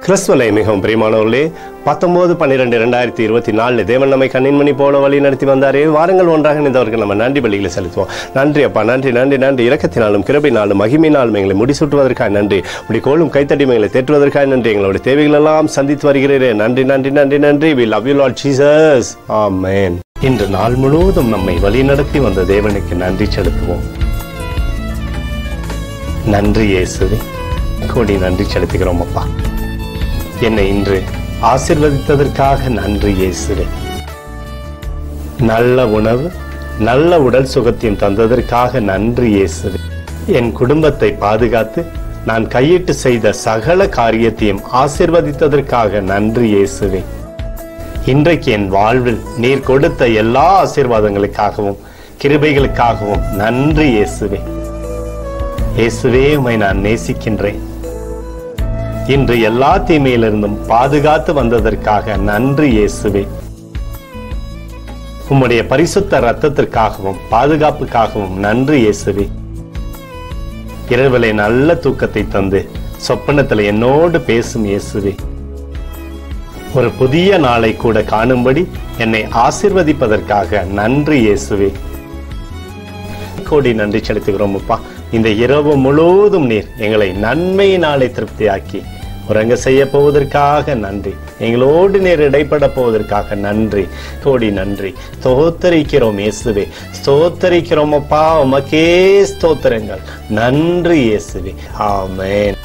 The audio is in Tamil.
கிறிஸ்துவலை மிகவும் பிரியமானவர்களே, 19/12/2024 தேவன் நம்மை கண்ணின்மணி போல வழி நடத்தி வந்தாரே. வாரங்கள் ஒன்றாக இணைந்தவர்கள் நம்ம நன்றி பலிகளை செலுத்துவோம். நன்றி அப்பா, நன்றி நன்றி நன்றி. இரக்கத்தினாலும் கிருபையினாலும் மகிமையினாலும் எங்களை முடிசூட்டுவதற்காக நன்றி. இப்படி கோலும் கைத்தடிமைகளை தேற்றுவதற்காக நன்றி. எங்களுடைய தேவைகள் எல்லாம் சந்தித்து வருகிறீரே. நன்றி நன்றி நன்றி நன்றி. We love you Lord Jesus. ஆமென். இன்று நாள் முழுவதும் நம்மை வழி நடத்தி வந்த தேவனுக்கு நன்றி செலுத்துவோம். நன்றி இயேசுவே, கோடி நன்றி செலுத்துகிறோம் அப்பா. என்னை இன்று ஆசீர்வதித்ததற்காக நன்றி இயேசுவே. நல்ல உணவு, நல்ல உடல் சுகத்தையும் தந்ததற்காக நன்றி இயேசுவே. என் குடும்பத்தை பாதுகாத்து நான் கையிட்டு செய்த சகல காரியத்தையும் ஆசீர்வதித்ததற்காக நன்றி இயேசுவே. இன்றைக்கு என் வாழ்வில் நீர் கொடுத்த எல்லா ஆசீர்வாதங்களுக்காகவும் கிருபைகளுக்காகவும் நன்றி இயேசுவே. இயேசுவே, உம்மை நான் நேசிக்கின்றேன். இன்று எல்லா தீமையிலிருந்தும் பாதுகாத்து வந்ததற்காக நன்றி இயேசுவே. உம்முடைய பரிசுத்த இரத்தத்திற்காகவும் பாதுகாப்புக்காகவும் நன்றி இயேசுவே. இரவிலே நல்ல தூக்கத்தை தந்து சொப்பனத்தில் என்னோடு பேசும் இயேசுவே. ஒரு புதிய நாளை கூட காணும்படி என்னை ஆசீர்வதிப்பதற்காக நன்றி இயேசுவே. கோடி நன்றி செலுத்துகிறோம் அப்பா. இந்த இரவு முழுவதும் நீர் எங்களை நன்மையினாலே திருப்தியாக்கி உறங்க செய்ய போவதற்காக நன்றி. எங்களோடு நீர் இடைப்பட போவதற்காக நன்றி. கோடி நன்றி. ஸ்தோத்தரிக்கிறோம் இயேசுவே, ஸ்தோத்தரிக்கிறோம் அப்பா. உமக்கே ஸ்தோத்திரங்கள். நன்றி இயேசுவே. ஆமென்.